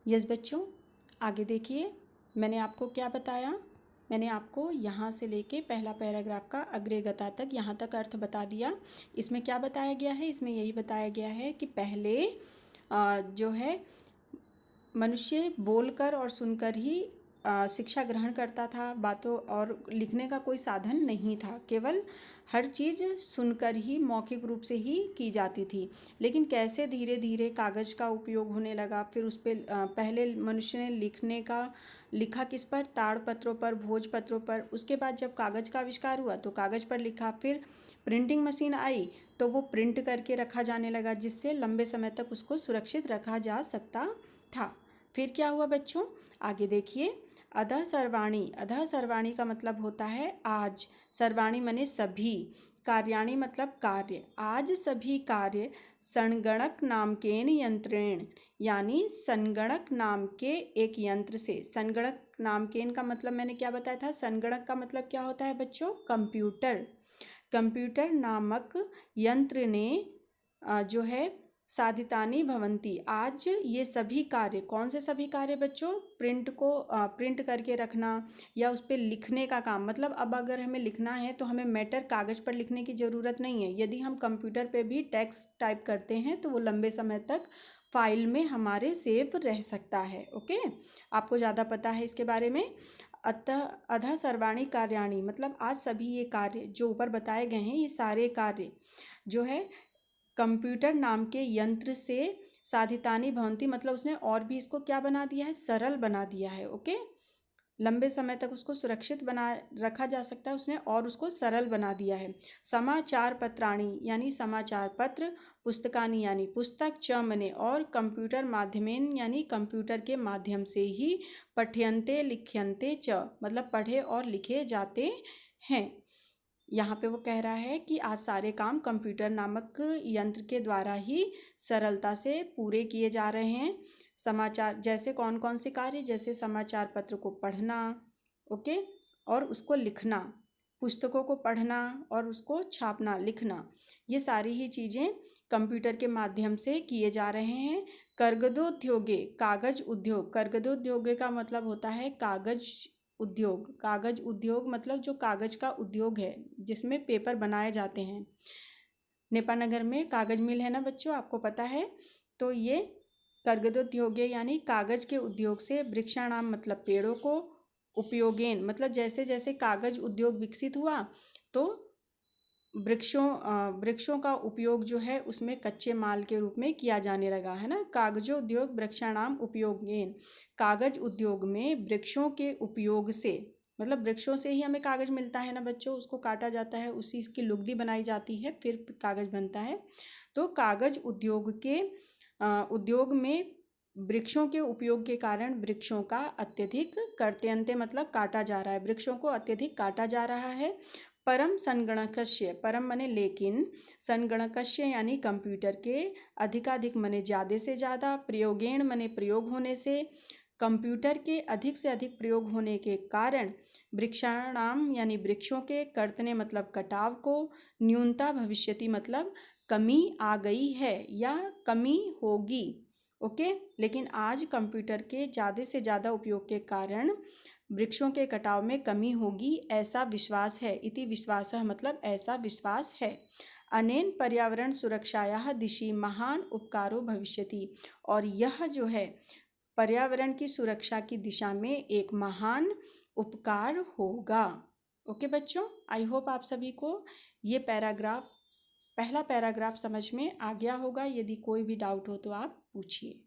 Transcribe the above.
Yes बच्चों, आगे देखिए। मैंने आपको क्या बताया? मैंने आपको यहाँ से लेके पहला पैराग्राफ का अग्रेगता तक यहाँ तक अर्थ बता दिया। इसमें क्या बताया गया है? इसमें यही बताया गया है कि पहले जो है मनुष्य बोलकर और सुनकर ही शिक्षा ग्रहण करता था। बातों और लिखने का कोई साधन नहीं था, केवल हर चीज़ सुनकर ही मौखिक रूप से ही की जाती थी। लेकिन कैसे धीरे धीरे कागज़ का उपयोग होने लगा, फिर उस पर पहले मनुष्य ने लिखा किस पर? ताड़पत्रों पर, भोजपत्रों पर। उसके बाद जब कागज़ का आविष्कार हुआ तो कागज़ पर लिखा, फिर प्रिंटिंग मशीन आई तो वो प्रिंट करके रखा जाने लगा, जिससे लंबे समय तक उसको सुरक्षित रखा जा सकता था। फिर क्या हुआ बच्चों? आगे देखिए। अधः सर्वाणी, अधः सर्वाणी का मतलब होता है आज। सर्वाणी माने सभी, कार्याणि मतलब कार्य। आज सभी कार्य संगणक नामकेन यंत्रेण, यानी संगणक नाम के एक यंत्र से। संगणक नामकेन का मतलब मैंने क्या बताया था? संगणक का मतलब क्या होता है बच्चों? कंप्यूटर। कंप्यूटर नामक यंत्र ने जो है साधितानि भवन्ति, आज ये सभी कार्य, कौन से सभी कार्य बच्चों? प्रिंट करके रखना या उस पर लिखने का काम। मतलब अब अगर हमें लिखना है तो हमें मैटर कागज़ पर लिखने की ज़रूरत नहीं है। यदि हम कंप्यूटर पे भी टेक्स्ट टाइप करते हैं तो वो लंबे समय तक फाइल में हमारे सेव रह सकता है। ओके, आपको ज़्यादा पता है इसके बारे में। अतः सर्वाणी कार्याणि मतलब आज सभी ये कार्य जो ऊपर बताए गए हैं, ये सारे कार्य जो है कंप्यूटर नाम के यंत्र से साधितानि भवन्ति, मतलब उसने और भी इसको क्या बना दिया है? सरल बना दिया है। ओके, लंबे समय तक उसको सुरक्षित बना रखा जा सकता है उसने, और उसको सरल बना दिया है। समाचार पत्राणि यानी समाचार पत्र, पुस्तकानि यानी पुस्तक, च मने और, कंप्यूटर माध्यमेन यानी कंप्यूटर के माध्यम से ही, पठ्यन्ते लिख्यन्ते च मतलब पढ़े और लिखे जाते हैं। यहाँ पे वो कह रहा है कि आज सारे काम कंप्यूटर नामक यंत्र के द्वारा ही सरलता से पूरे किए जा रहे हैं। समाचार जैसे कौन कौन से कार्य? जैसे समाचार पत्र को पढ़ना, ओके, और उसको लिखना, पुस्तकों को पढ़ना और उसको छापना, लिखना, ये सारी ही चीज़ें कंप्यूटर के माध्यम से किए जा रहे हैं। कर्गदोद्योगे, कागज उद्योग। कर्गदोद्योगे का मतलब होता है कागज उद्योग। कागज उद्योग मतलब जो कागज का उद्योग है जिसमें पेपर बनाए जाते हैं। नेपानगर में कागज मिल है ना बच्चों, आपको पता है। तो ये कर्गदोद्योगे यानी कागज के उद्योग से, वृक्षाणाम मतलब पेड़ों को, उपयोगेन मतलब जैसे जैसे कागज उद्योग विकसित हुआ तो वृक्षों का उपयोग जो है उसमें कच्चे माल के रूप में किया जाने लगा, है ना। कागजो उद्योग वृक्षाणाम उपयोगेन, कागज उद्योग में वृक्षों के उपयोग से, मतलब वृक्षों से ही हमें कागज मिलता है ना बच्चों, उसको काटा जाता है, उसी इसकी लुगदी बनाई जाती है, फिर कागज बनता है। तो कागज उद्योग में वृक्षों के उपयोग के कारण वृक्षों का अत्यधिक कर्तयन्ते मतलब काटा जा रहा है, वृक्षों को अत्यधिक काटा जा रहा है। परम संगणकस्य, परम मने लेकिन, संगणकस्य यानी कंप्यूटर के, अधिकाधिक मने ज़्यादा से ज़्यादा, प्रयोगेण मने प्रयोग होने से, कंप्यूटर के अधिक से अधिक प्रयोग होने के कारण, वृक्षाणाम यानी वृक्षों के, कर्तने मतलब कटाव को, न्यूनता भविष्यति मतलब कमी आ गई है या कमी होगी। ओके, लेकिन आज कंप्यूटर के ज़्यादा से ज़्यादा उपयोग के कारण वृक्षों के कटाव में कमी होगी, ऐसा विश्वास है। इति विश्वासः मतलब ऐसा विश्वास है। अनेन पर्यावरण सुरक्षायाः दिशि महान उपकारो भविष्यति, और यह जो है पर्यावरण की सुरक्षा की दिशा में एक महान उपकार होगा। ओके बच्चों, आई होप आप सभी को ये पहला पैराग्राफ समझ में आ गया होगा। यदि कोई भी डाउट हो तो आप पूछिए।